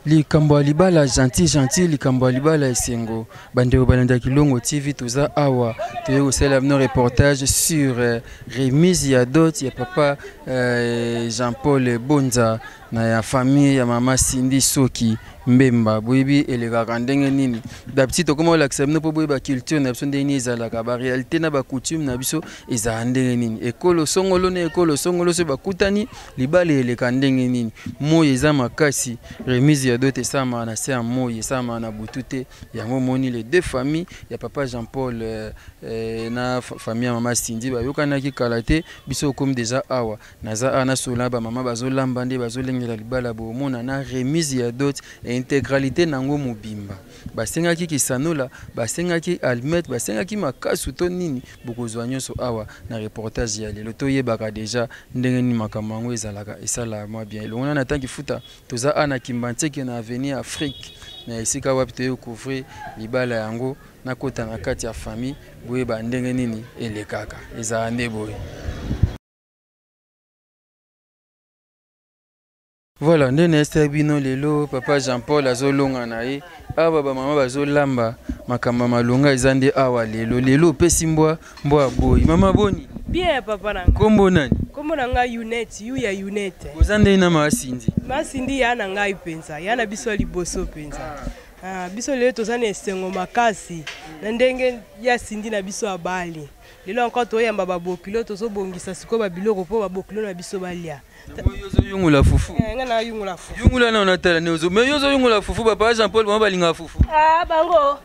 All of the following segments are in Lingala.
likambo libala gentil likambo libala esengo bandeko balanda kilongo TV toza awa toye kosala no reportage sur remise ya dot ya papa Jean-Paul Bonza na ya famille ya mama Cindy Soki Mbemba boyebi elekaka ndenge nini d'habitude comme on l'accepte po boyeba culture na biso ndenge ezalaka ba réalité na ba coutume na biso ezala ndenge nini ekolo songolo na ekolo songolo se bakutani libale eleka ndenge nini moyo eza makasi remise ya dot esama na se moyo esama na butute yango moni les deux familles ya papa Jean-Paul na famille ya mama Cindy bayokanaki kalate biso comme déjà awa naza ana sola ba mama bazolamba nde bazolengela libala bo mona na remise ya dot intégralité nango mobimba basengaki kisanola basengaki almet basengaki makasu to nini bokozwa nyonso awa na reportage ya lelo toyebaka déjà ndenge ni makambo yango ezalaka esala mwa bien elongona na tanki futa toza ana kimbanteke na avenir Afrique na esika wapi toye couvrir libala yango na kota na kati ya famille boyeba ndenge nini elekaka ezala nde boye. Voilà, ndene Esther bino lelo papa Jean-Paul azolonga na ye awa ba mama bazolamba makamba malonga ezande awa lelo pesi mbwa boy mama boni bien papa nanga kombo nani kombo nanga Unite yu ya Unite ozande na masindi masindi yana ngai penza yana biso liboso penza biso lelo tozana esengo makasi na ndenge ya sindi na biso abali lelo encore toyamba babokilo tozobongisa siko babiloko po babokilo na biso balia yozo yungula fufu ngana yungula fufu yungula na onatala nezo me yozo yungula fufu papa Jean-Paul mama balinga fufu bango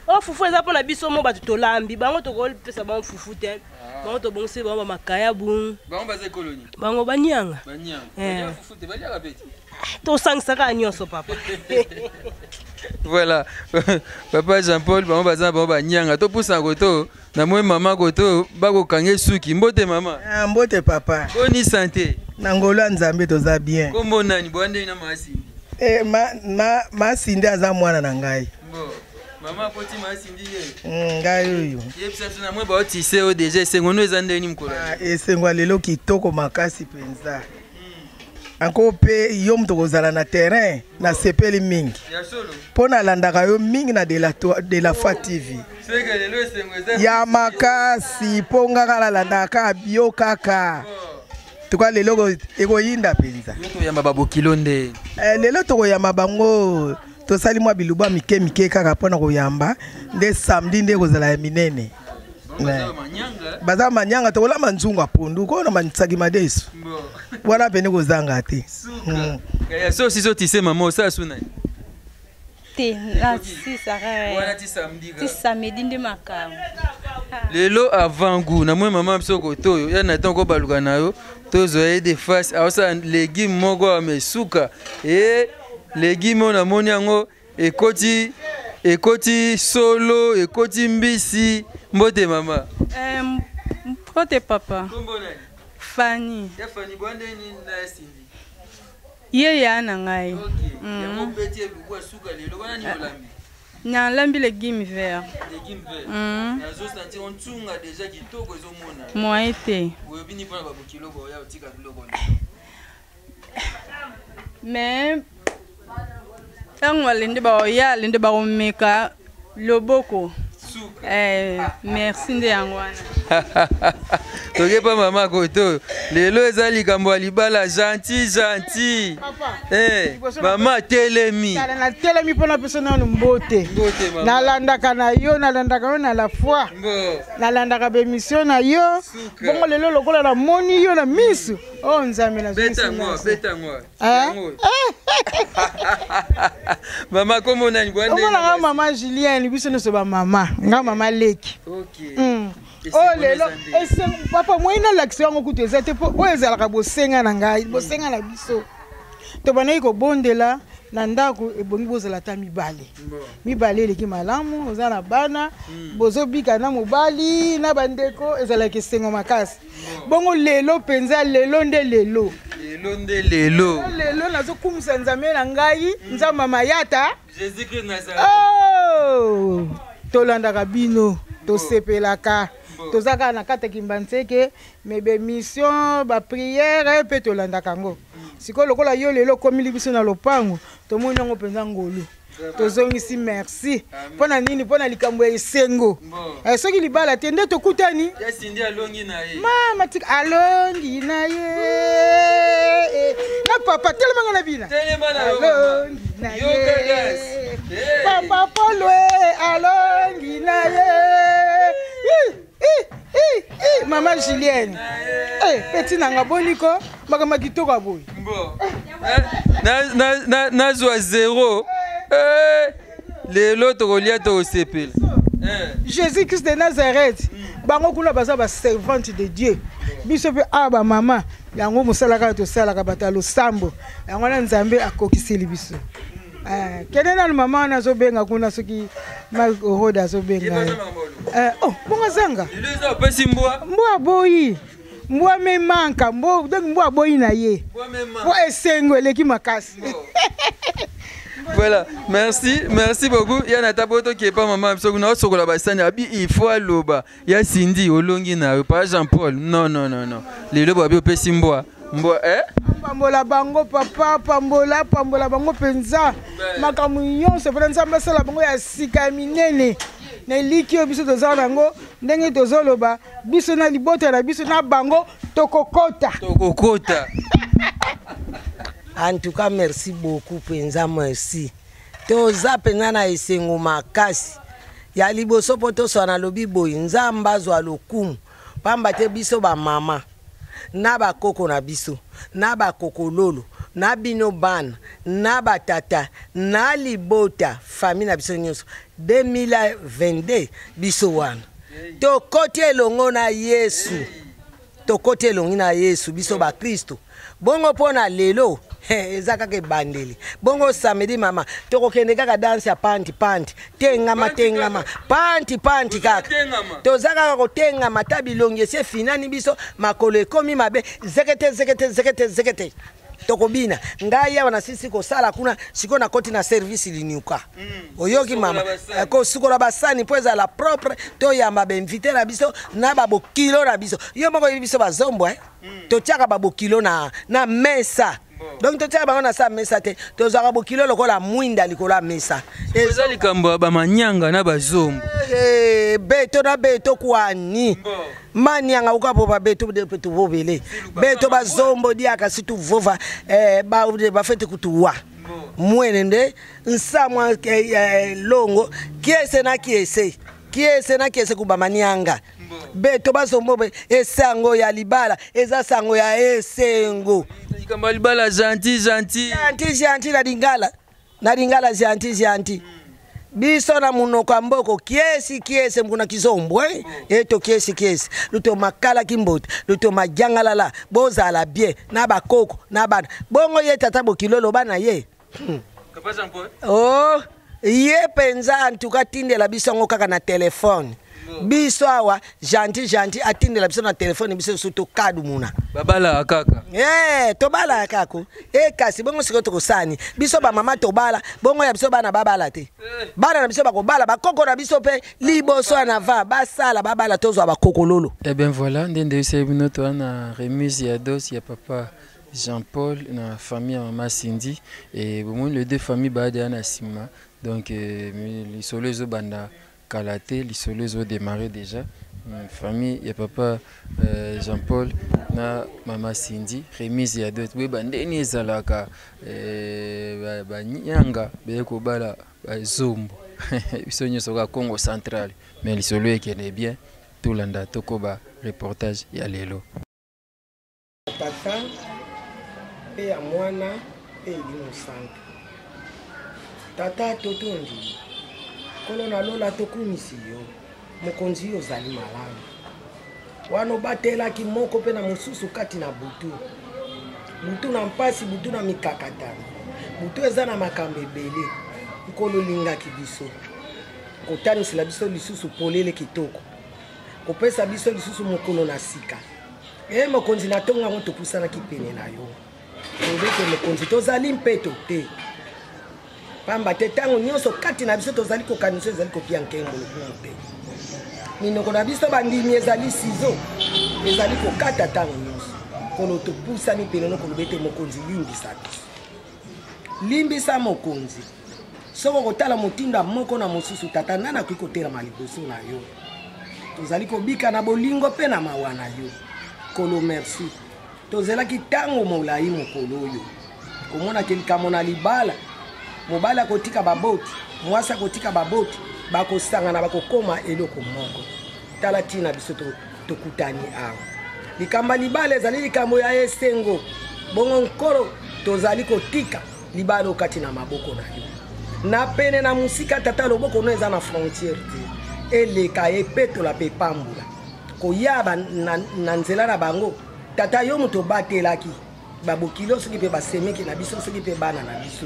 o fufu eza pona biso mo batu tolambi bango tokopesa bango fufu te bango tobongise bango makaya bu bango baze colonie bango banyanga fufu te balia kapeti to sangsaka nyonso papa. Voilà papa Jean-Paul bango baza bango banyanga to pusa koto na mwe mama koto bako kange suki mbote mama mbote papa boni santé nangolo nzambe toza bien kombo nani bwande na masindi masindi aza mwana na ngai mbo mama poti masindi ye ngai oyo yebisa tuna mwe ba otise o déjà esengo no ezande ni mkolo esengo lelo kitoko makasi penza anko pe yo mto kozala na terrain na sepeli mingi pona landaka yo mingi na de la Fa TV ya makasi ponga kala landaka bio kaka tuka lelo ekoyinda penza yo yamba babokilo nde lelo tokoyamba bango tosali mwa biluba mike kaka pona koyamba nde samedi nde kozala ya minene baza manyanga tokola manzunga pondu ko na mansaki madesu wana pene kozanga te ya so si so tise mama sa suna te na sisaka wana ti samedi ti samedi ndi makamo lelo avant goût na mwe mama msoko toyo ya na tango baluka nayo tozo ye de face aosa légume moko amesuka légume na moni yango ekoti solo ekoti mbisi mbote mama mbote papa Fanny ya Fanny bwande ni na Cindy ye ya na ngai ya mobeti ebukwa suka lelo bana ni olambi na lambi légume vert na zo sentir on tsunga déjà kitoko ezomona moi été oyebini pona babukilo bo ya otika biloko mais tango alende ba ya alende ba omeka loboko merci nde yango wana toke pa mama koto lelo eza likambo ya libala gentil mama telemi na telemi mpona pesa nano mbote nalandaka na yo na la foi nalandaka bemission na yo bongo lelo lokola na moni yo na misu o nzambe na betango mama komo nani bwande nga mama Julien biso no so ba mama nga mama Leki oh lelo papa moina l'action ngo kutu ezate po o ezalaka bosenga na ngai bosenga na biso to banai ko bondela na ndako ebongi bozala ta mibale eleki malamu ozala bana bozobika na mobali na bandeko ezalaka esengo makasi bongo lelo penza lelo nazokumisa nzambe na ngai nzamba mayata Jésus Christ Nazareth tolandaka bino tosepelaka tozaka na kata kimbanseke mais be mission ba prière pe tolanda kango siko lokola yo lelo komili biso na lopango tomoni ngo penza ngolu tozongisi merci pona nini pona likambo ya esengo soki libala te nde tokutani mama tika alongi na ye na papa telema na bina alongi na ye papa polwe alongi na ye mama Julienne petit nanga boniko makama kitoko aboy nazwa zéro lelo tokolia tokosepela Jésus-Christ de Nazareth bango kuna baza ba servante de Dieu biso pe aba mama yango musalaka to salaka batalo sambo yango na nzambe akokiseli biso kenena mama na zo benga kuna soki ma roda zo benga bonga zanga lelo pesi mbwa boyi mbwa me manka mbwa boyi na ye mbwa esengo eleki makasi. Voilà, merci beaucoup. Yana tapoto qui est pas maman, parce que nous sommes là bas il faut aloba. Ya Cindy olongi na pas Jean-Paul. Non. Les loba bi opesi mboa. Mboa pambola bango papa pambola bango penza. Makamu nyonso pe nzamba sala bango ya sika minene. Na liki biso toza nango ndenge tozoloba biso na libota na biso na bango tokokota. En tout cas, merci beaucoup, Penza, merci. Toza penza na esengo makasi. Ya liboso poto so na lobi boy nzamba zo alokum. Pamba te biso ba mama. Na ba koko na biso, na ba kokololo, na bino ban, na ba tata, na libota, famille na biso nyonso. 2022 biso wana. To kote longo na Yesu. To kote longo na Yesu biso ba Kristo. Bongo pona lelo ezaka ke bandeli bongo samedi mama tokokende kaka danse ya panti tengama panti kaka tozaka ko tengama tabilongi se finani biso makolo ekomi mabe zekete tokobina ngai ya wana sisi ko sala kuna siko na koti na service liniuka oyoki mama ko siko la basani poza la propre to ya mabe inviter na biso na babo kilo na biso yo moko biso bazombo to tiaka babo kilo na mesa. Donc tu as ba sa mesa te to zaka bokilo lokola mwinda likola mesa ezali kambo ba manyanga na bazombo beto kwani manyanga ukapo ba beto vovele beto bazombo diaka situ vova ba fete kutuwa mwene nde nsamwa longo kiese na kiese kuba manyanga beto bazombo esango ya libala eza sango ya esengo kamba libala gentil na dingala gentil biso na munoko mboko kiesi mkuna kizombwe eto kiesi luto makala kimbote luto majangalala boza la bien na bakoko na bana bongo ye tata bokilolo bana ye Papa Jean-Paul ye penza antuka tindela biso ngo kaka na telefone biso awa gentil atindela biso na telefone biso suto kadu muna babala kaka to bala kako kasi bongo siko to kosani biso ba mama to bala bongo ya biso bana babala te bana na biso ba ko bala ba koko na biso pe liboso na va basala babala tozo ba kokololo. Ben voilà ndende sebino to na remise ya dos ya papa Jean-Paul na famille maman Cindy et bon les deux familles bada na sima donc les solezo banda Kalaté, les solos ont démarré déjà. Famille, il y a papa Jean-Paul, na maman Cindy, remise ya d'autres. Oui, bandeni zalaka, banyanga, beko bala, zombo. Ils sont sur Congo central, mais les solos qui est bien. Tout l'anda tokoba reportage ya lelo. Tata, et à moana, et l'innocent. Tata totondi. Kono na lola tokumisi yo mokonzi yo zali malamu wano batela ki moko pe na mususu kati na butu na mpasi butu na mikakatano butu eza na makambe ebele nkolo linga kibiso kotanisela biso lisusu polele kitoko kopesa biso lisusu mokolo na sika mokonzi na tonga ngo topusana kipene na yo ndeke mokonzi tozali mpeto te pamba te tango nyonso kati na biso tozali kokanisa ezali kopia nkembo lokumu te minoko na biso bandimi ezali sizo ezali kokata ntango nyonso kolo topusani pene no koloba ete mokonzi limbisa mokonzi soko kotala motinda moko na mosusu tata nani akoki kotelama liboso na yo tozali kobika na bolingo mpe na mawa na yo kolo merci tozelaki ntango molai mokolo oyo komonaki likambo na libala mobali akotika baboti mwasi akotika baboti bakosangana bakokoma eloko moko tala ntina biso tokutani awa likambo libala ezali likambo ya esengo bongo nkolo tozali kotika libala okati na maboko na yo na pene na musika tata loboko no eza na frontière te eleka epetola mpe pambula koyaba na nzela na bango tata yo moto batelaki babokilo soki mpe basemeki na biso soki mpe bana na biso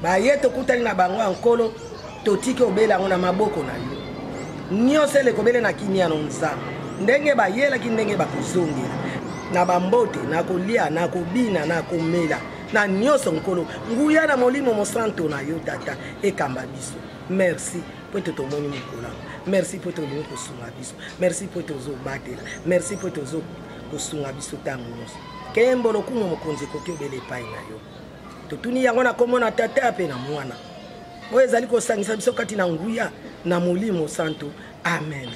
baye tokutani na bango ya nkolo totiki obela yango na maboko na yo nyonso elekobele na kimia no nzambe ndenge bayelaki ndenge bakozongela na bambote na kolia na kobina na komela na nyonso nkolo nguya na molimo mosanto na yo tata ekamba biso merci po ete tomoni mokolo merci po ete olingi kosunga biso merci po ete ozobatela merci po ete ozokosunga biso ntango nyonso kembo lokumu mokonzi ekoki obela epai na yo totuni yango na kombo na tata mpe na mwana oyo ezali kosangisa biso kati na nguya na molimo santo amen.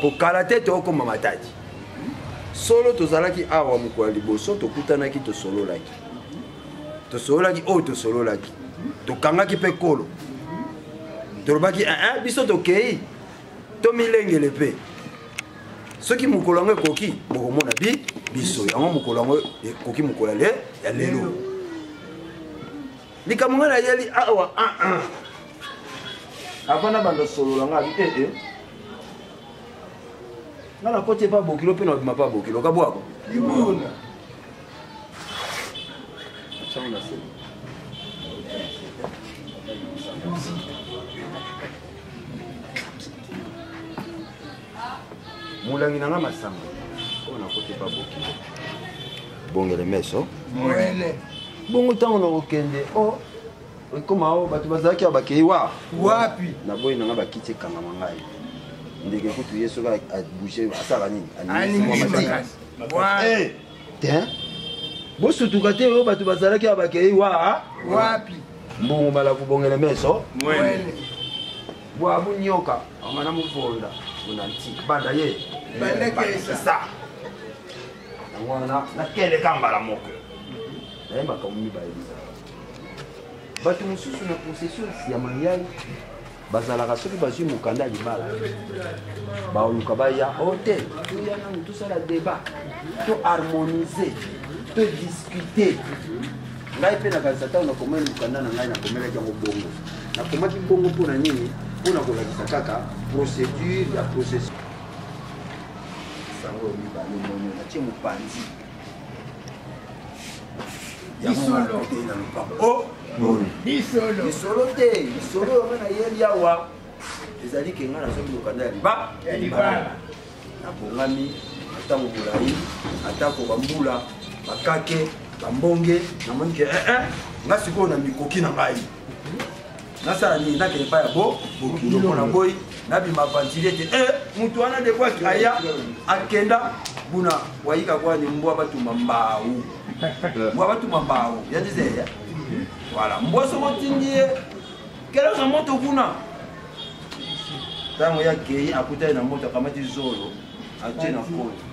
kokala te tokoma matadi solo tozalaki awa mokolo ya liboso tokutanaki tosololaki oyo tosololaki tokangaki mpe kolo tolobaki biso tokei tomilengele mpe soki mokolo yango ekoki bokomona biso yango mokolo yango ekoki mokolo ya lelo likambo ngai nayeli awa avanda banda solola ngai abi nga na koti epa bokilo mpe na babima pa bokilo kabwako mulangi na nga masanga oyo na koti epa bokilo bongele meso bongo ntango na kokende ekoma o bato bazalaki awa bakei wapi na boyi na nga bakiti ekangama ngai ndenge kutu ye soki abouge asala nini te bosutuka te oyo bato bazalaki awa bakei wapi mbongo malaku bongele meso bwabu nyoka amana mufonda una ntika banda ye sa yango wana nakeleka mbala moko nayembaka momibayelisa bato mosusu na processus ya mariage bazalaka soki bazwi mokanda ya libala baoluka baya te toya nanu tosala débat to harmoniser to discuter ngai mpe nakanisa ntango nakomeli mokanda na ngai nakomelaki yango bongo nakomaki bongo mpona nini mpona kolakisa kaka procédure ya processus sango mibale monio natie mopanzi lisolo te lisolo yango nayeli awa ezali ke ngai nasoki mokanda ya libala nabongami ntango molai atako bambula bakake bambonge namoni ke nga sikoyo na mikoki na ngai nasala nini nakende epai ya bokilo mpona boyi nabima vantile ete mutu wana dekwaki aya akenda buna wayika kwani mbwa batuma mbawu mbwa batuma mbawu yandizeya voilà mbwa soko tindi ye kelaka moto kuna ntango yakei akutani na moto akamati zolo atie na koti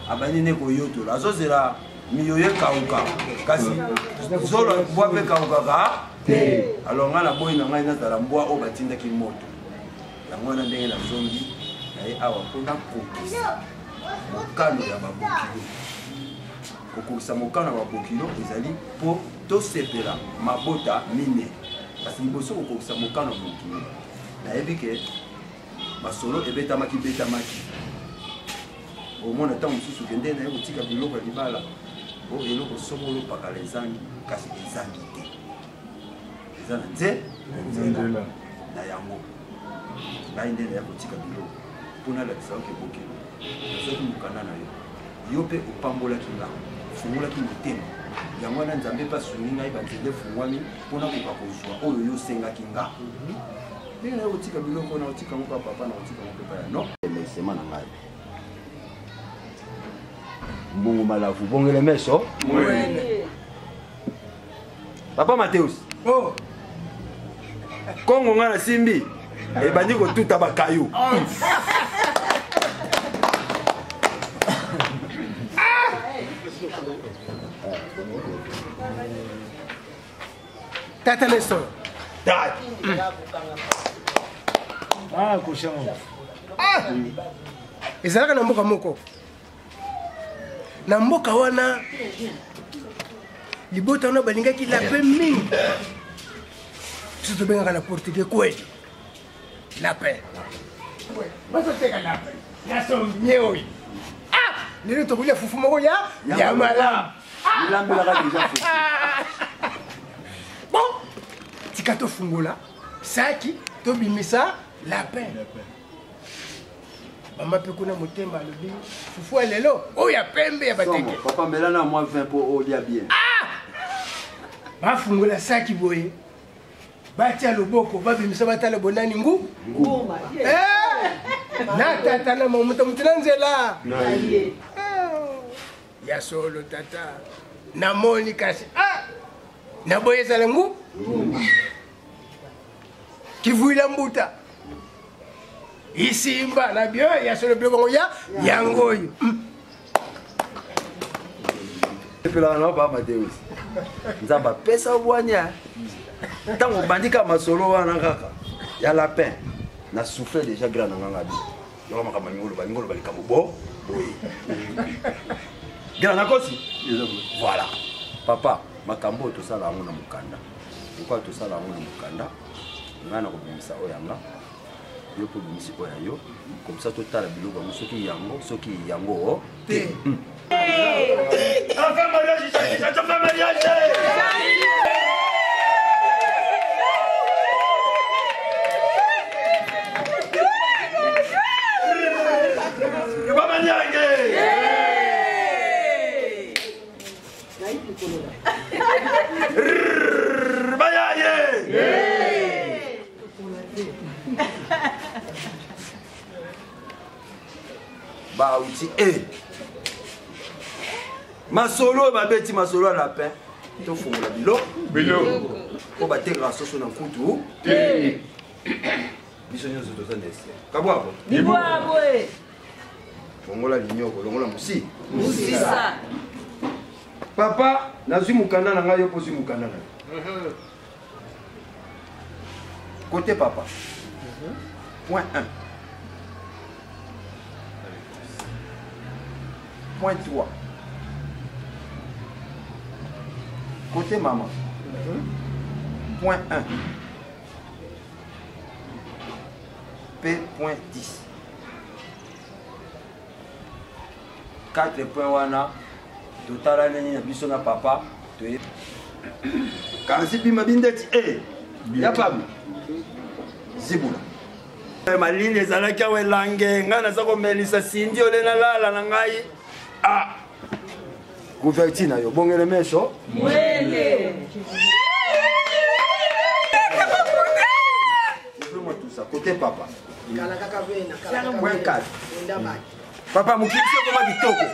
abandi ne koyotola azozela miyoyo ekauka kasi zolo mbwa mpe ekaukaka te alors ngai naboyi na ngai nazala mbwa oyo batindaki moto yango wana ndenge nazongi naye awa mpona kokisa mokano ya babokilo kokokisa mokano ya babokilo ezali mpo tosepela mabota mine kasi liboso kokokisa mokano ya bokilo nayebi ke masolo ebetamaki omona ntango mosusu okende naye kotika biloko ya libala o eloko soko olopakala ezangi kasi ezangi te eza na nzela na yango ngai nde naya kotika biloko mpona alakisa oke bokelo nazoki mokanda na yo yo mpe opambolaki nga ofungolaki motema yango wana nzambe mpe asungi ngai banzela efungwami mpona koka kozwa oyo yo osengaki nga ndenge naye kotika biloko na kotika ngo papa na kotika ngo pepa ya no mesema na ngai mbongo malavu bongele meso papa Mateus kongo nga na simbi ebandi kotuta bakayu Tata Nestor. Tata. Ah, kushango. Ezalaka na mboka moko. Na mboka wana libota wana balingaki lapin mingi. Tuto benga na portugais kweli. Lapin. Basa teka lapin. Yaso nyeo. Ah, lelo to kulia fufu moko ya malamu. Ilambela ka deja fufu. Bon, tikato fungola, saki, to bimisa, lapin. Mama pe kuna motema alobi, fufu lelo, oya pembe ya bateke. Papa melana moi 20 pour olia bien. Ah! Ba fungola saki boye. Batia loboko, ba bimisa batala bonani ngu. Nguma. Na tata na mama mutina nzela. Na ya solo tata. Na moni kasi. Ah! Na boye zalangu kivuila mbuta isimba na bio ya solo bio bango ya yangoyo epela na papa Mateus nzamba pesa bwanya tango bandika masolo wana kaka ya lapin na souffler déjà grand na nganga bi yo makama ngolo balikambo bo boye grand na kosi voilà papa makambo tosala yango na mokanda pourquoi tosala yango na mokanda nga na kobimisa oyo yanga yo mpo bimisi oyo ya yo comme ça totala biloko yango soki yango te ba uti masolo babeti masolo à lapin to fungola biloko po bateka soso na kutu biso nyonso tozanese kabwabo Libwabwe. fungola linyoko longola Musisa. papa nazwi mukanda na ngai yo pozwi mukanda na côté papa point 1 point 3 côté maman point 1 P point 10 4 points wana totala nini na biso na papa to kansi bima bindeti ya pabu zibula malili ezalaki awa elange ngai naza komelisa sindi ole nalala na ngai couverture na yo bongele meso côté papa point 4 papa mukilise koma kitoko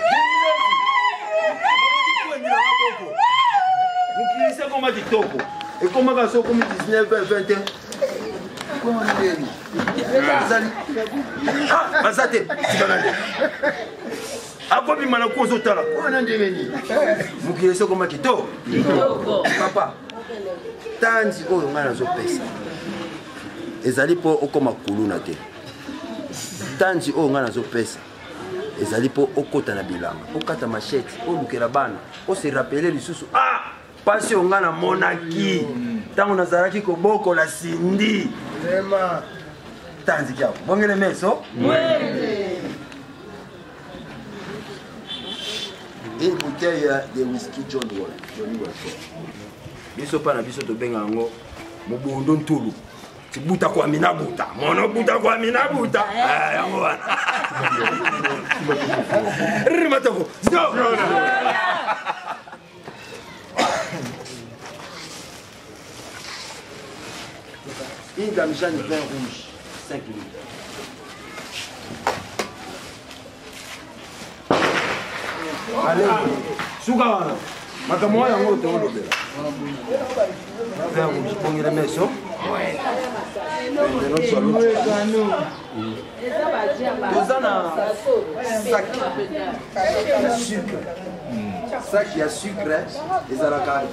mukilise koma kitoko ekomaka so komi 19 21 bazate tibanande akobima na ko ozotala kona ndenge nini mokili so koma kitoko papa tanzi oyo ngai nazopesa ezali mpo okoma kuluna te tanzi oyo ngai nazopesa ezali mpo okota na bilanga okata mashete olukela bana oserapele lisusu pasi oyo ngai namonaki ntango nazalaki kobokola sindi tanzi kiako bongele meso et bouteille de whisky Johnny Walker. Biso pa na biso to benga ngo mobondo ntulu. Tibuta kwa minabuta. Mono buta kwa minabuta. Yango wana. Rimatoko. Go. Une demi-jeanne de vin rouge, 5 litres. Allez, Souga, makamwa yango tolobela. Vin rouge, pongé le meso. Sac il y a sucre, ils ont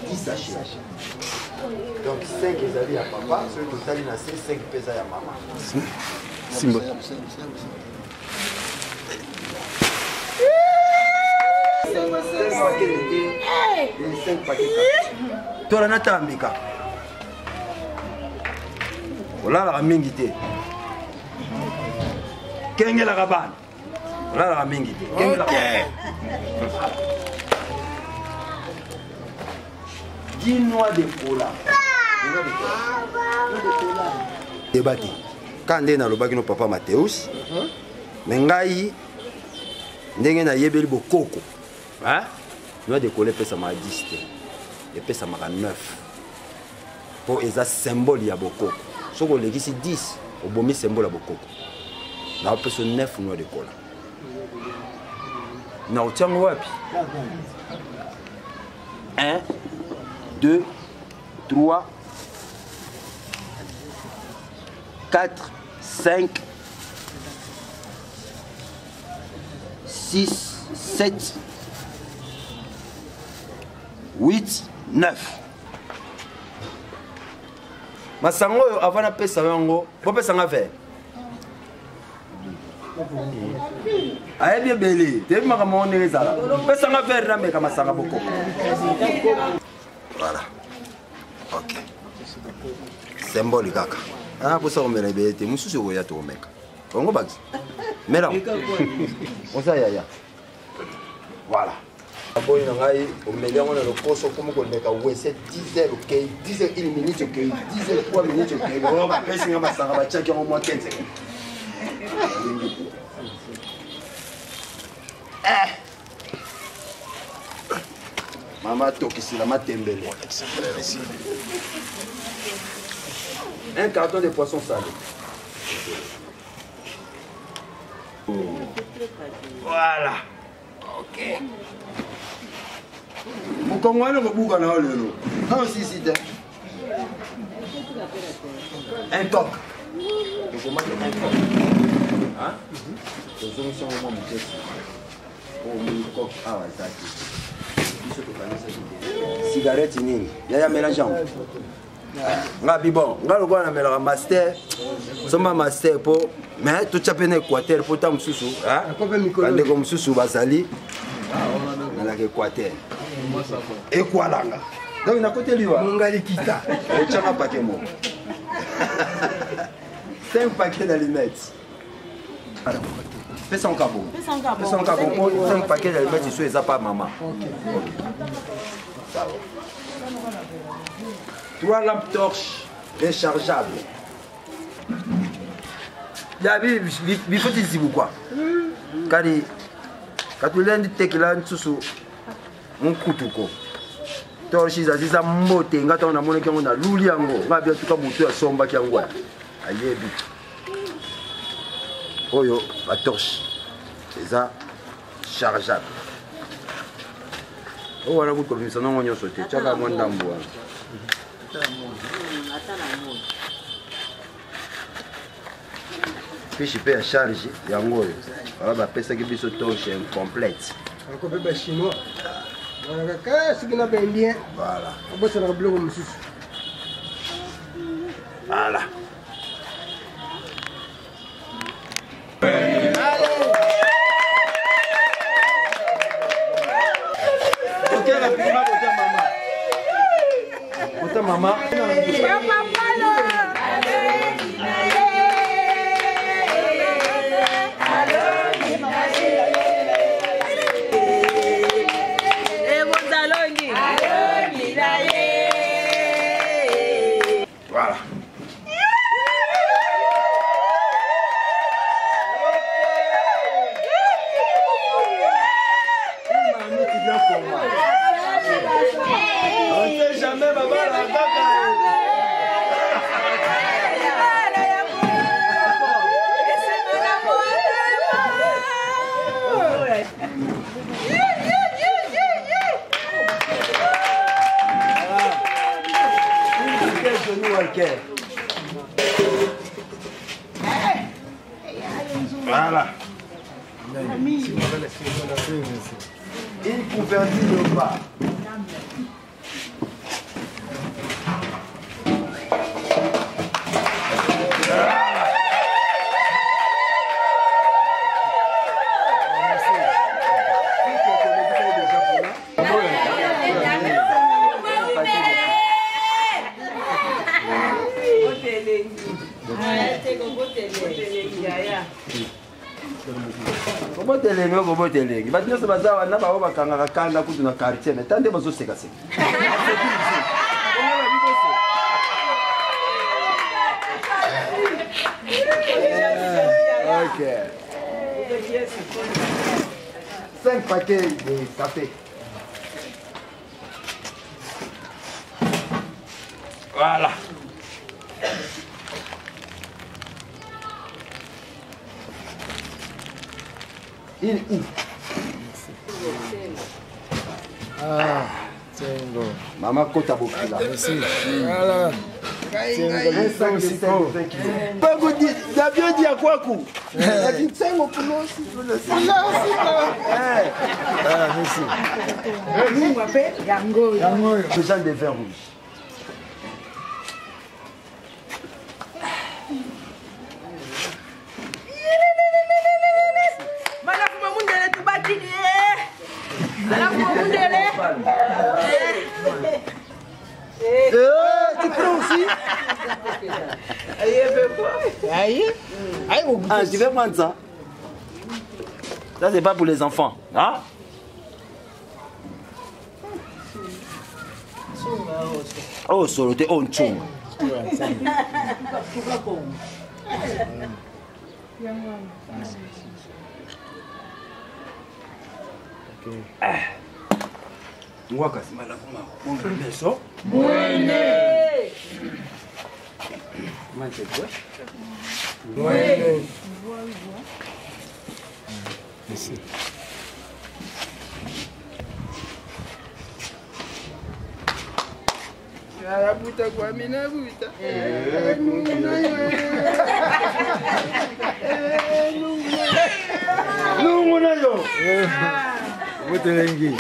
10 sachets. Donc 5 ils à papa, celui total il a 5 pèses à maman. Simba. 5 paquets. Toi là t'ambika. Olala mingi te. Kengela kabana. Olala mingi te. Kengela. Noix de cola. Débatté. Quand on est dans le bac, papa Mathéus, mais ngai ndenge na yebeli bokoko. Hein? Noix de cola pesa ma 10 et pesa ma 9. Pour eza symbole ya bokoko. Soko legisi 10 obomi symbole ya bokoko. Na pesa 9 noix de cola. Na otiango wapi? 1 2, 3, 4, 5, 6, 7, 8, 9. Masango avant na pesa yango, bo pesa nga ver. Aye bien belé, te maka mo ne ezala. Pesa nga ver na meka masanga boko. Voilà. Ok. Symbole kaka. Ah, pour ça on met les bêtes. Musu se voya to meka. Ongo bax. Mera. On ça ya ya. Voilà. Aboy na ngai o mele ngona lo poso comme ko meka wese 10 heures OK, 10 heures 1 minute OK, 10 heures 3 minutes OK. On va passer ngama sanga ba chaki au moins 15 secondes. Maman tokisi la matembele. Un carton de poisson salé. Voilà. Ok. Mon Congolais me bouge dans le lot. Non, si, si. Un coq. Je vous demande un coq. Hein? Je vous demande un coq. Oh, mon coq. Ah, ouais, ça. Cigarette nini yaya mélangeant nga bibon nga lokwa na melaka master soma master po mais tout chapé na Équateur po ta mususu hein ndeko mususu bazali na la Équateur ekwalanga donc na côté liwa ngali kita chama paquet mo 5 paquets d'allumettes. Fais son cabot. Fais son cabot. 5 paquets d'allumettes, tu sais, ça pas maman. Ok. Ça va. 3 lampes torches rechargeables. Il faut dire pourquoi. Quand tu l'as dit que là, tu es un couteau. Torche, c'est ça, mote. Quand on a mon équipe, on a l'ouliango. On a bien tout cas moto à somba qui envoie. Aïe, oyo la torche c'est ça chargeable. Oh voilà vous comme ça non on y a sauté. Tu as mon dambo. Puis je peux charger yango. Voilà ba pesa ki biso torche complète. Encore bébé chinois. Voilà ka ce qui n'a pas indien. Voilà. On va se le bloquer monsieur. Voilà. Maman. Johnny Walker. Voilà. Il pouvait dire le pas. Botelenge bati nyonso baza wana bao bakangaka kanda kutu na quartier mais tande bazosekaseka ok 5 paquets de café. Voilà. Il où? Ah, Tsengo. Maman Kota Bokila. Merci. Voilà. D'avion dit à quoi coup? Tsengo pour nous aussi. Ah, merci. Nous on appelle Yango. Les gens des vins rouges. Tu prends aussi? Aïe. Ah, tu veux prendre ça? Ça, c'est pas pour les enfants. Hein? Oh, solo, t'es on chum. Mwaka si mala kuma bonga meso. Mwene. Manche quoi? Mwene. Merci. Ya buta kwa mina buta. Lungu nayo. Botelengi.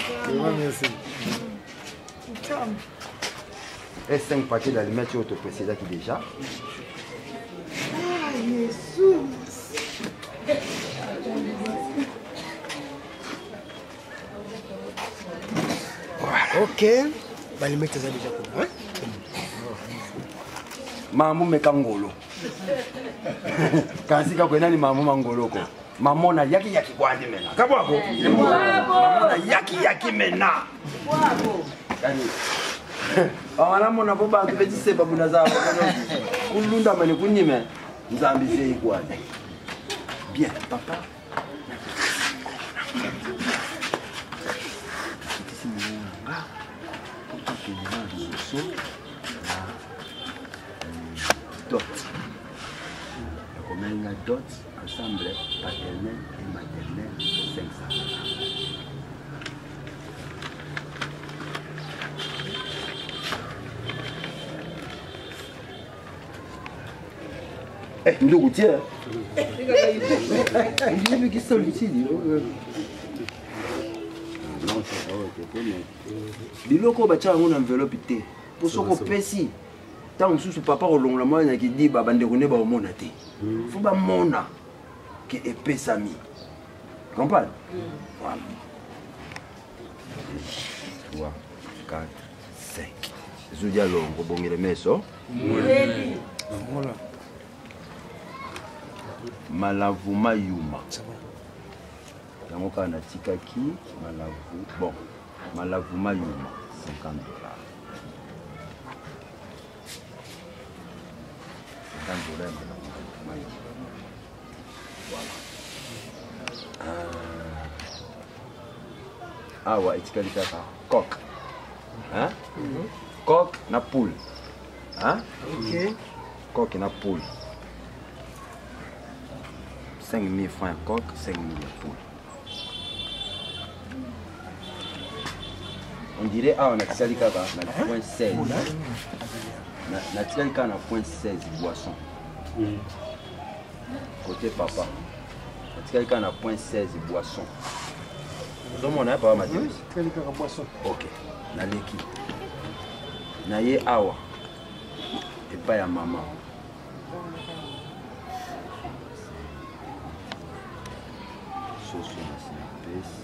Merci. Et 5 paquets d'allumettes tu autopressé là qui déjà. Ok. Balimete za déjà pour hein? Mamu mekangolo. Kansika kwena ni mamu mangolo ko. Mamona yaki yaki kwandi mena. Kabwako. Mamona yaki mena. Wabo. Kani. Awana mona bo bantu betise babuna za kulunda mane kunyime. Nzambi ze ikwandi. Bien, papa. Dot. Combien il y a dot ensemble paternel et maternel 500. Eh, ndugu tia. Ndiye qui sont ici. Non, c'est pas ok. Biloko ba tia ngona enveloppe té. Pour soko pesi. Tant que papa olongola mwana qui dit baba ndekone ba omona te. Faut ba mona que épée sami. Comprends? Voilà. 3 4 5. Zudia longo bongere meso. Oui. Voilà. Malavuma yuma. Yango kana tikaki malavu. Bon. Malavuma yuma $50. Voilà. Awa itikali kaka coq. Hein? Coq na poule. Hein? Ok. Coq na poule. 5 000 francs coq, 5 000 poule. On dirait ah on a itikali kaka na point 16. natikali kaka na point 16 boisson côté papa natikali kaka na point 16 boisson ozomona ya papa Mathieu ok naleki na ye awa epai ya mama soso nasinapesi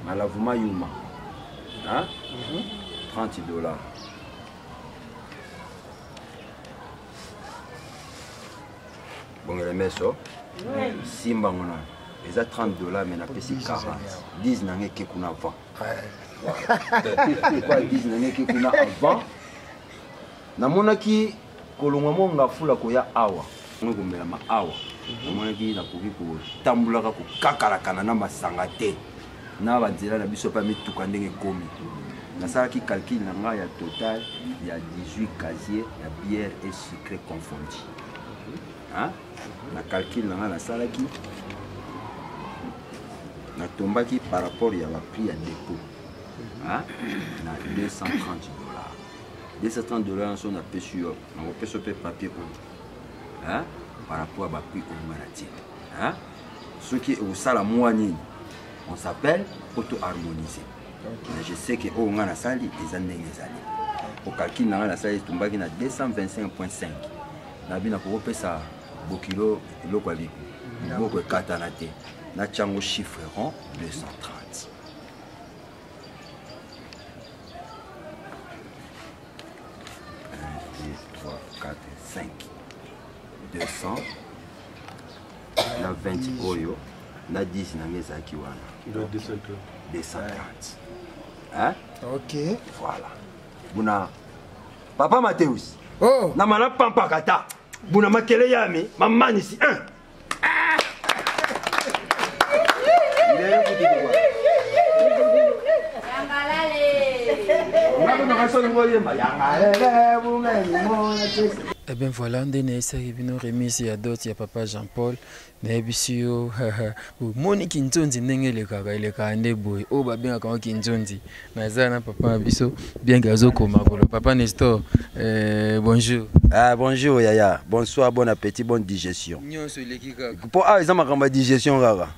malavuma yuma hein? $30. Bongele meso simba ngona eza $30 mais napesi 40 10 nange ke kuna avant quoi 10 nange ke kuna avant namonaki kolongwa monga fula koya awa ngomela ma awa namonaki nakoki kotambulaka kokakalakana na masanga te na banzela na biso pa mituka ndenge komi nasalaki calcul na ngai ya total ya 18 casiers ya bière et sucre confondu hein? Na calcul na ngai nasalaki natombaki par rapport ya prix ya dépôt hein? Na $230 $230 so napesi yo nakopesa mpe papier oyo hein? Par rapport à prix oyo natie hein? Soki osala mwa nini on s'appelle auto-harmoniser. Mais je sais que au ngana sali les années ezali. Au calcul na ngana sali tumbaki na 225.5. Na bina ko pesa bokilo eloko ali. Boko katana te. Na chango chiffre rond 230. Un, 2, 3, 4, 5. 200. Na 20 oyo. Na 10 na ngeza ki wana. 230. Hein? Ok. Voilà. Buna Papa Mathéus. Oh. Na mana pampa kata. Buna makele yami, maman ici 1. Eh bien voilà, on a remise à d'autres, il y a Papa Jean-Paul, Nebisio, Moni Kintonzi, Nengele Kaka, il est Kande Boy, oh, bien quand Kintonzi, Nazana, Papa Abisso, bien Gazo Komagolo, Papa Nestor, bonjour. Ah, bonjour Yaya, bonsoir, bon appétit, bonne digestion. Pour ah, ils ont ma digestion, Gaga.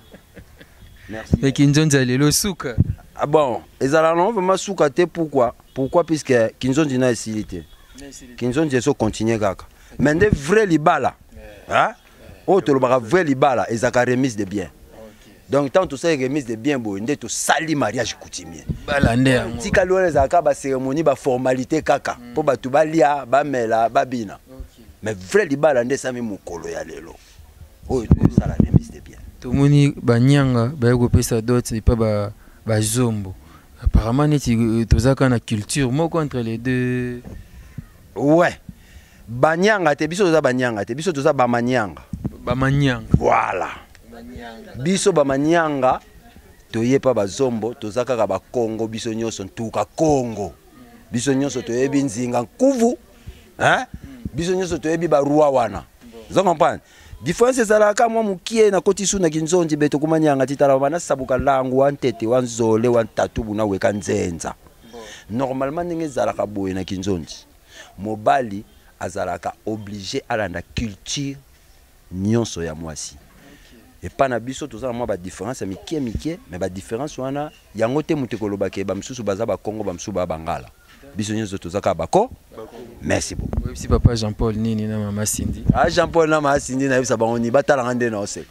Merci. Mais Kintonzi, elle est le souk. Ah bon, ils ont vraiment souk à te pourquoi? Pourquoi? Puisque Kintonzi n'a facilité. Kintonzi est continuer kaka. Mais des vrais libala, hein? Autre le vrai libala, ils ont remise de bien. Donc tant tout ça remise de bien, bon, ils ont sali mariage coutumier. Balande. Si kalou les akaba ba cérémonie, ba formalité kaka, pour ba tubalia, ba mela, ba bina. Mais vrai libala ndé sami mukolo ya lelo. Oh, ça la remise de bien. Tout moni banyanga, ba yoko pesa d'autres, pas ba zombo. Apparemment, tu as une culture moi contre les deux. Ouais. Banyanga, te biso toza banyanga, te biso toza bamanyanga. Bamanyanga. Voilà. Biso bamanyanga, toye pa bazombo, toza kaka ba Congo, biso nyonso ntuka Congo. Biso nyonso toyebi nzinga nkuvu, hein? Biso nyonso toyebi ba roi wana. Vous comprenez? Différence ezalaka mwa mukie na kotisu na kinzonzi beto kumanyanga titala bana sabuka langu wantete wanzole wantatubu na weka nzenza. Normalement ndenge ezalaka boye na kinzonzi. Mobali azalaka obligé à la culture nyonso ya mwasi. Et pas na biso tozala mwa ba différence mikie mais ba différence wana yango te mutekolo bake ba msusu baza ba Congo ba msusu ba Bangala. Biso nyonso tozaka bako. Merci beaucoup. Oui, si Papa Jean-Paul nini na Mama Cindy. Ah Jean-Paul na Mama Cindy na yebisa bango ni batala ngande na ose.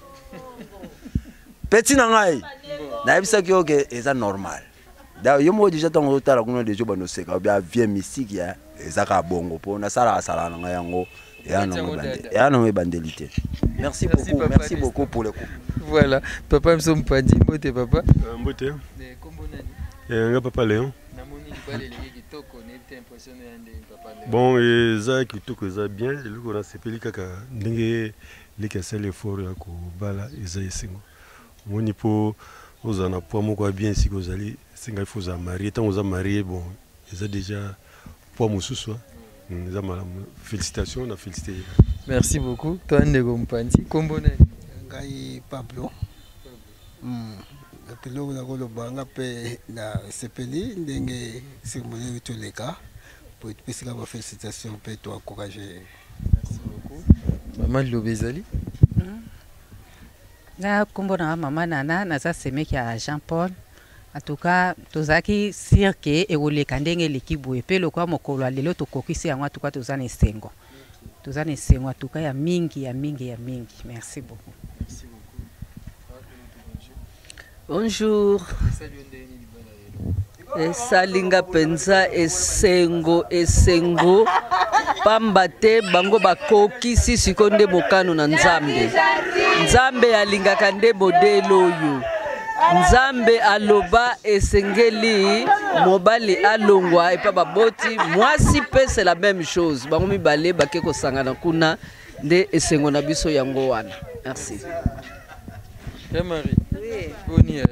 Petit na ngai. Na yebisa ki oke eza normal. Da yo mo déjà tango tala kuna dejo bano seka bia vie mystique ya ezaka bongo po na sala na ngai yango ya no me bandelité. Merci beaucoup, merci beaucoup pour le coup. Voilà, Papa Msom Padi, mbote papa. Mbote. Kombo nani? Nga Papa Léon. Bon, ça kitoko ça bien, le qu'on a sepeli kaka ndenge lekasa l'effort ya ko bala eza esengo. Moni po ozana po moko bien si kozali singa faut za marier tant oza marié bon, eza déjà po mususu. Eza malamu. Félicitations, na félicité. Merci beaucoup. Toi ndeko mpanzi, kombo nani? Ngai Pablo. Apelo na koloba nga pe na sepeli ndenge cérémonie toleka topesika bafélicitation mpe toencourage. Merci beaucoup. Maman Lobezali. Nga kombo na mama Nana naza semeki ya Jean Paul. En tout cas, tozaki cirque et oleka ndenge likibu epe lokwa mokolo lelo tokokisi yango en tout cas tozana esengo. Tozana esengo en tout cas ya mingi. Merci beaucoup. Merci beaucoup. Bonjour. Salinga penza esengo pamba te bango bakokisi sikonde bokano na Nzambe alingaka nde modelo oyo. Nzambe aloba esengeli mobali alongwa epa baboti mwasi pe c'est la même chose. Bango mibale bake kosangana kuna nde esengo na biso yango wana. Merci. Marie. Oui.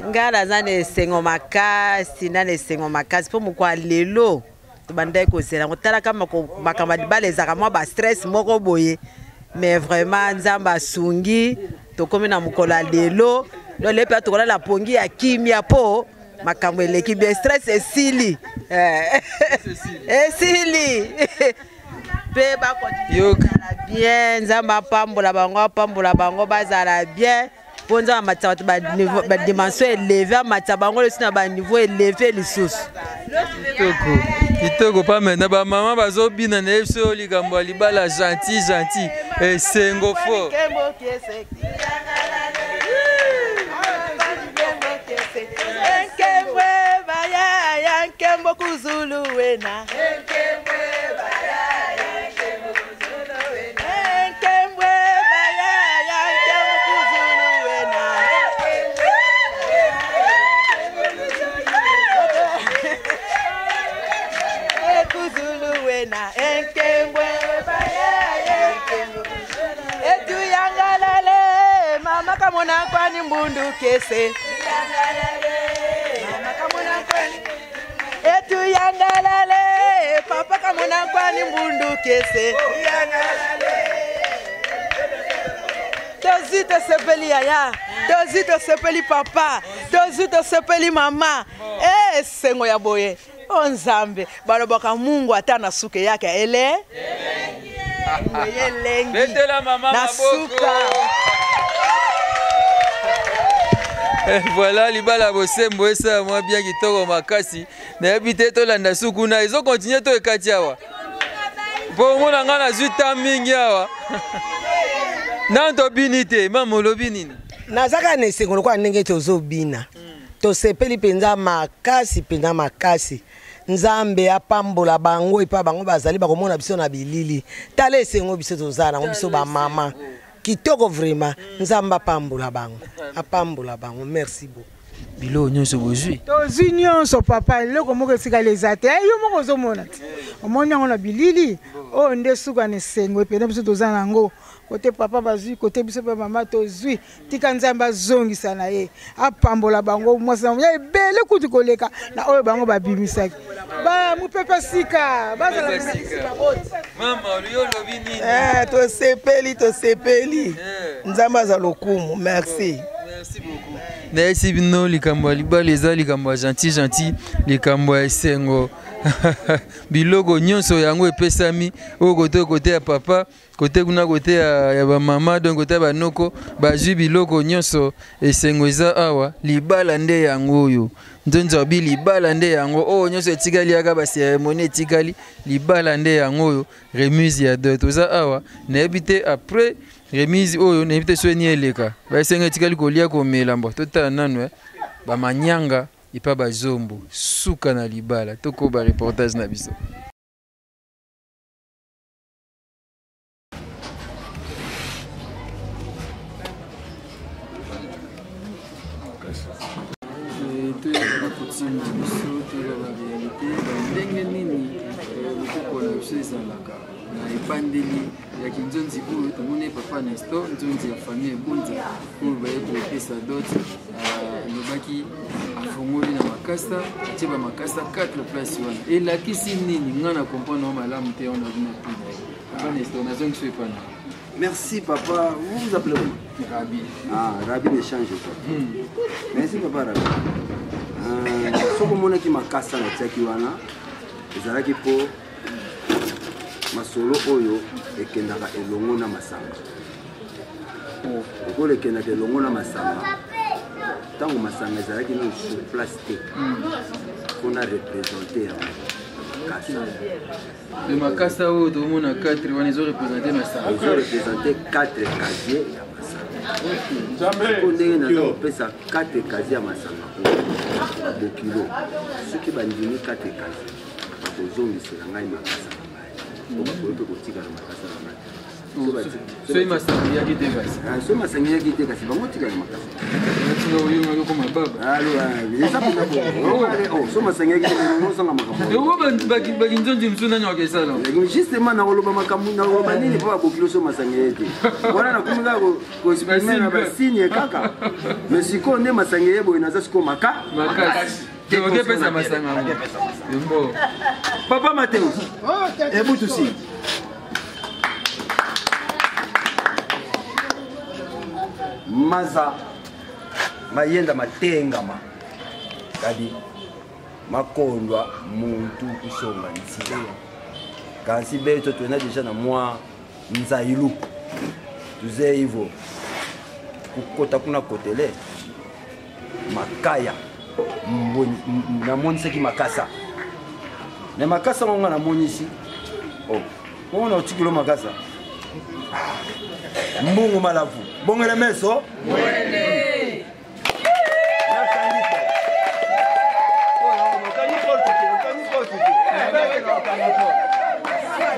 Ngala zane esengo makasi po mukwa lelo tobandai kozela ngotala kama makamba dibale ezaka mwa ba stress moko boye mais vraiment Nzamba sungi tokomi na mukola lelo lo lepe tokola la pongi ya kimia po makambo eleki bien stress esili pe ba continuer bien Nzamba pambola bango bazala bien ponza matsa ba dimension élevée matsa bango le sina ba niveau élevé lisusu kitoko pa maintenant ba maman bazobina na efso likambo libala gentil esengo fort. Mama kamona kwani mbundu kese etu yangalale papa kamona kwani mbundu kese tozito sepeli yaya tozito sepeli papa tozito sepeli mama sengo ya boye Nzambe balobaka Mungu atana suke yake ele lengi betela mama maboko. Voilà libala bosembo esa moi bien kitoko makasi na habité to landa sukuna izo continuer to ekati awa po mona ngana zuta mingi awa nanto binite mama lobi nini nazaka na esengo kwa ndenge tozobina tosepeli penza makasi Nzambe apambola bango epa bango bazali bakomona biso na bilili tala esengo biso tozana ngo biso ba mama kitoko vraiment Nzamba apambola bango merci beaucoup bilo nyonso bozwi tozwi nyonso papa loko moko esika lezate yo moko ozomona omoni yango na bilili oyo nde suka na esengo epena biso tozana yango kote papa bazwi kote biso pe mama tozwi tika Nzamba azongisa na ye apambola bango mwasi na ebele kutu koleka na oyo bango babimisaki ba mupepe sika bazala mama yo lobi nini tosepeli Nzamba aza lokumu merci beaucoup. Merci bino likambo libala eza likambo gentil likambo esengo biloko nyonso yango epesami o kote ya papa kote kuna kote ya ba mama donc kote ba noko bazwi biloko nyonso esengo eza awa libala nde yango oyo nzonzo bi libala nde yango o nyonso etikali aka ba cérémonie etikali libala nde yango oyo remise ya dot oza awa na ebite après remise oyo na ebite soeni eleka ba esengo etikali kolia komela mbo totala nanu ba manyanga ipa bazombo suka na libala toko ba reportage na biso. Ndenge nini kokola biso ezalaka na epandeli ya kinzonzi oyo tomoni papa Nesto nzonzi ya famille ebonza oyo baye kopesa dot lobaki afongoli na makasa atie bamakasa 4 place wana elakisi nini nga na comprendre wa malamu te wana bina pina papa Nesto nazongi so epana. Merci papa, vous vous appelez où? Rabi. Ah, Rabi n'échange pas. Merci papa Rabi. Soko mona ki makasa na tiaki wana ezalaki po masolo oyo ekendaka elongo na masanga. Okole ekendaka elongo na masanga. Tango masanga ezalaki na sur place te. Qu'on a représenté makasa. Le makasa oyo tomona 4 wana ezo représenter masanga. Ils ont représenté 4 casiers ya masanga. Ndenge naza kopesa 4 casiers ya masanga bokilo soki bandimi 4 casiers bakozongisela ngai makasa na ngai po bakoki mpe kotikala makasa na ngai soki masanga yaki te kasi soki masanga yaki te kasi bango tikala makasa natinga oyonga loko mababa eza mpena so masanga yaki te osanga makambo bakinzonzi mosu nani wakesala justement nakoloba makambo nakoloba nini mpo babokilo so masanga ye te wana nakomi kaka koexprime na basigne kaka mais sikoyo nde masanga ye boye naza sikoyo makasi okepesa masanga mbo papa Mateus ebutusi maza mayenda matengama kadi makondwa muntu kusonga nzila kasi beto tuena deja na mwa nzailu tuze hivyo kukota kuna kotele makaya namonisaki makasa na makasa ngonga namonisi ona otikilo makasa mbungu malavu bongela meso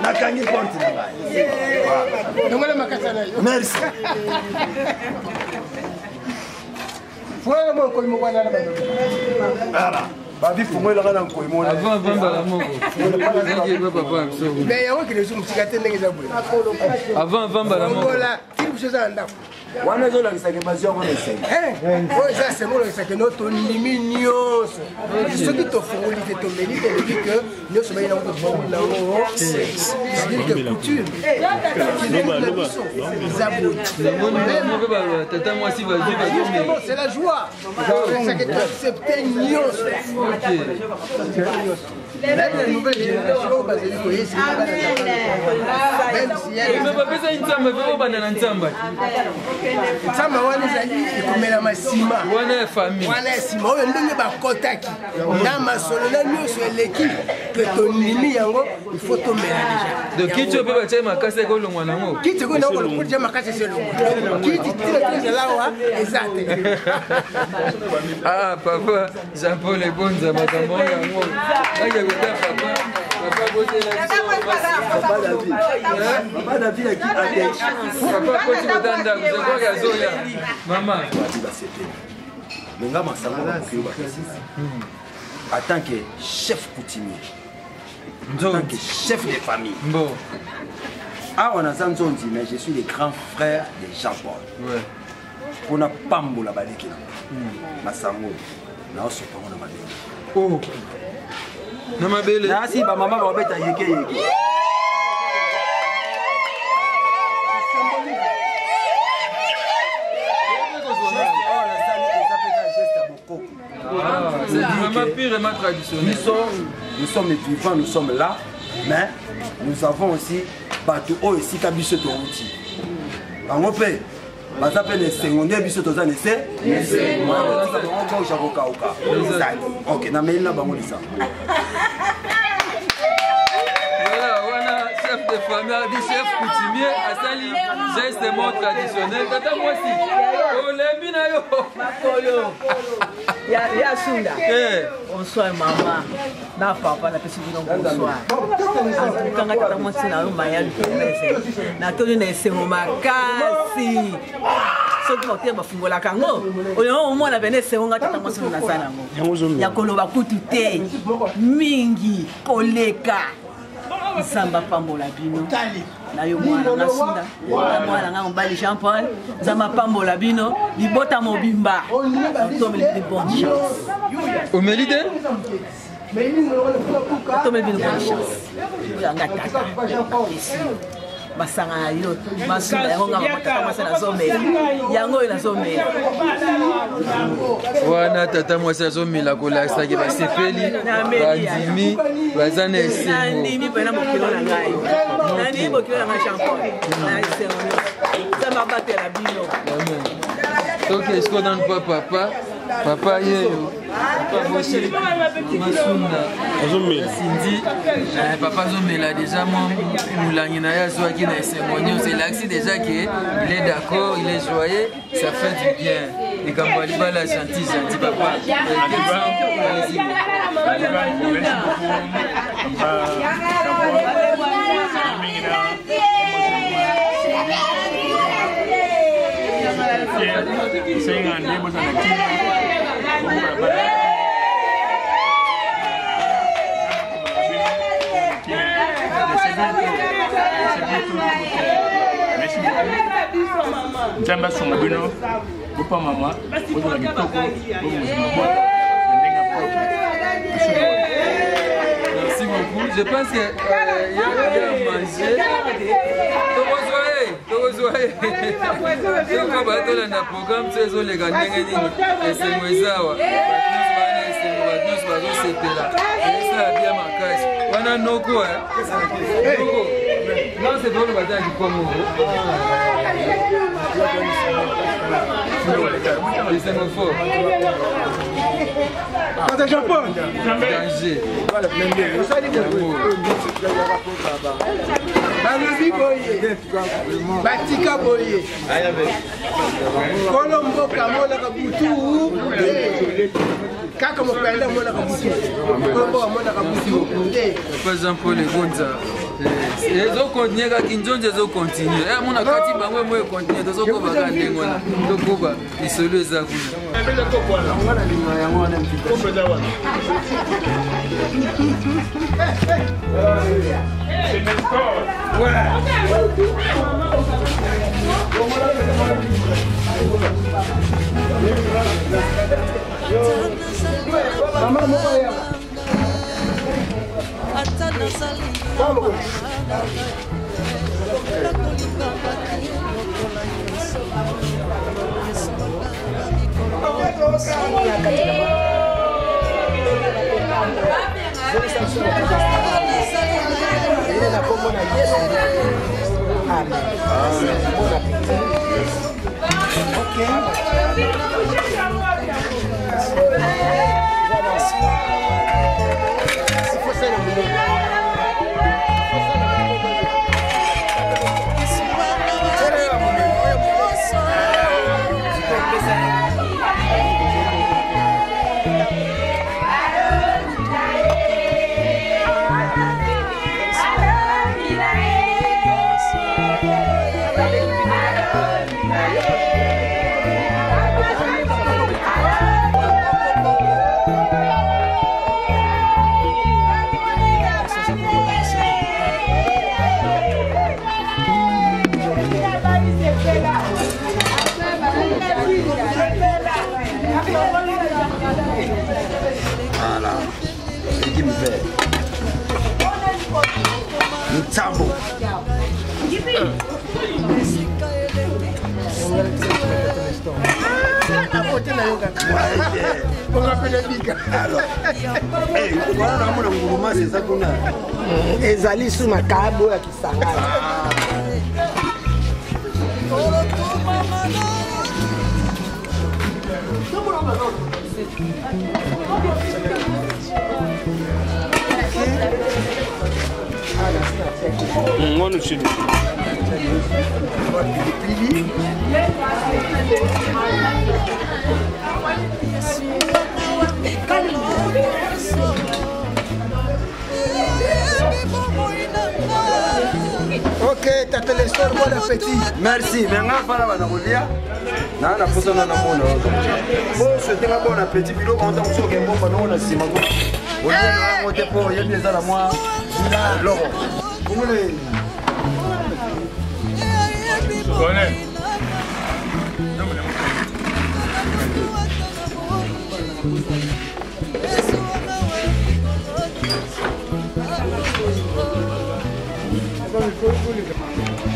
nakangi porte na ngai merci Foi mo ko mo wana na ba babi fumwe la kana ko mo avant mbala moko ngi baba papa so mais yawo kile zo mtikate ndenge za bwe avant mbala moko voilà kile busheza ndako wana zo la kisake bazio ngone senge oh ça c'est moi le kisake no to liminios ce qui to fongoli te to meli te dit que nous sommes là pour bon là c'est dire que couture c'est la joie c'est que accepter nios la nouvelle génération basée sur ici même si elle mais pas ça nzamba veut banana nzamba nzamba wana ezali ekomela masima wana famille wana sima oyo ndenge bakotaki na masolo na nyonso eleki mpe tondimi yango il faut tomela déjà donc kiti oyo mpe batie makasi ekolongwa nango kiti koyo naokolokola deja makasi eselongwa kiti tilatilazalawa eza te ah papa Jean-Paul ebonza makambo yango akekuta papa papa David aki attention papa koti kotanda kuzakwaka azoya mama lenga masanga bakoki bakesi en tant que chef coutumier en tant que chef de famille bon awa naza nzonzi mais je suis le grand frère de Jean-Paul mpona pambola baleki na masango naosopango na mabele na mabele nasi bamama babeta yekeyeke Nous sommes vivants, nous sommes là, mais nous avons aussi bateau aussi Kabiso Touti. En fait, baza pe les secondaires biso toza nese. Ok, na mail na bango lisa. Chef de famille, dit chef coutumier, asali geste mot traditionnel. Tata moi si. Olembi na yo. Makolo. Ya sunda. Bonsoir maman. Na papa na pesi bino bonsoir. Kanga tata moi si na yo mayali. Na toli na esengo makasi. Soki ba tema fungola kango. Oyo omona bene esengo nga tata moi si na sana ngo. Ya koloba kutu te. Mingi koleka. Samba pambola bino na yo mwana na sunda mwana nga mbali Jean Paul zama pambola bino libota mobimba tomeli de bonne chance omelide tomeli bino bonne chance yanga tata basanga na yo masunda yango nga matata mwasi nazomela yango oyo nazomela wana tata mwasi azomela kolakisaki basepeli bandimi baza na esengo nandimi mpena mokilo na ngai nandimi mokilo na ngai champon na esengo nyonso nzambe abatela bino soki esko nanu pa papa yeyo papa bosi masunda sindi papa azomela déjà molangi na ye azwaki na esengo nyonso elakisi déjà que il est d'accord, il est joyeux, ça fait du bien. likambo ya libala gentil papa. Nzambe asonga bino bopa mama ozala kitoko merci beaucoup. Je pense que y a manger. Toko batola na programme tsezo lega ndenge nini esengo ezawa bato bazosepela esala bien makasi wana noko noko non c'est pas le bataille du Congo. Esengo fort Pata Japon. danger balobi boye batika boye kolo mboka amonaka butu kaka mopenda amonaka butu kolo mboka amonaka butu Papa Jean-Paul Egonza ezokontinue kaki nzonzo ezokontinue amona kati bango mo ekontinue tozokobaka ndenge wana tokoba lisolo eza kuna Voilà. Qui me fait Ntambo. ezali su makabo ya kisangani ngono chini Ok, tata l'estor, bon appétit. Merci, mais on va faire la banakolia. Na na posa na mona. Bon, c'était un bon appétit. Bilo quand on sort un bon ballon na sima. On est là, on te pour, il y a des à la moi. Là, Laurent. Comment les connais Con el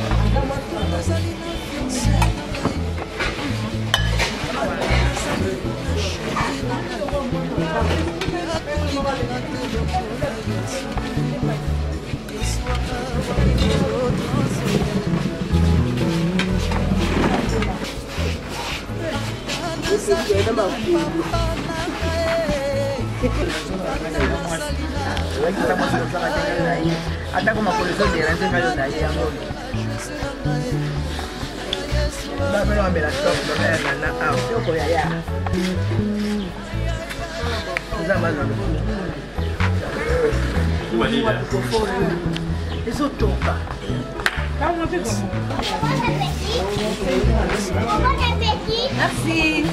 Hasta como por eso de la gente de ahí la me lo me la stop no na yo voy allá ya más no eso toca merci.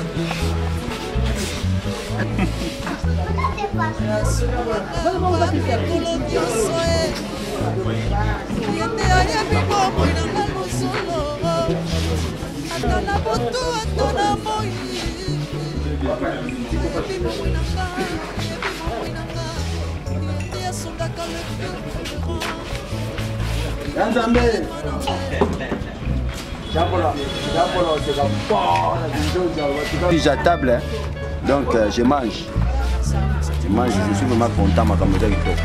Je suis à table, hein. Donc je mange. Je mange, je suis vraiment content, ma caméra qui top.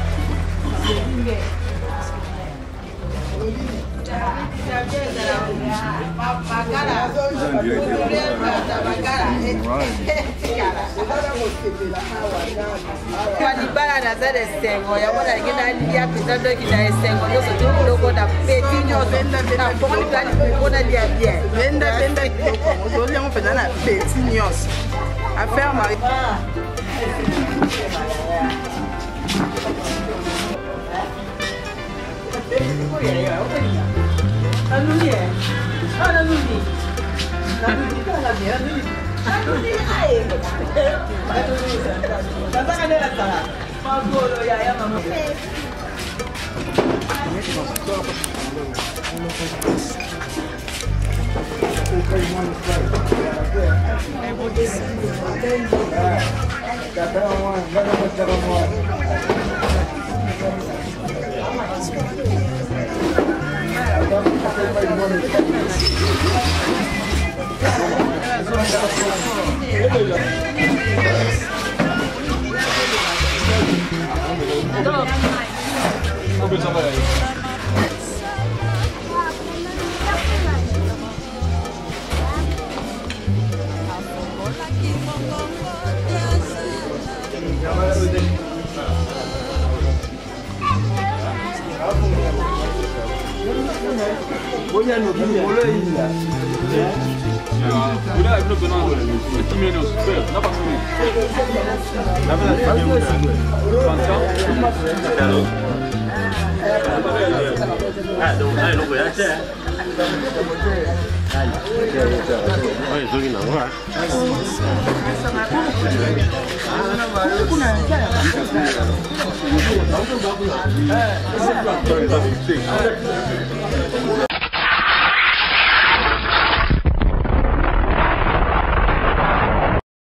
Libala naza esengo yango nalingi nalia mpenza ndoki na esengo nyonso tobiloko na peti nyonso naponi plani mpona lia bien benda kitoko ozoliango mpenza na peti nyonso affaire mari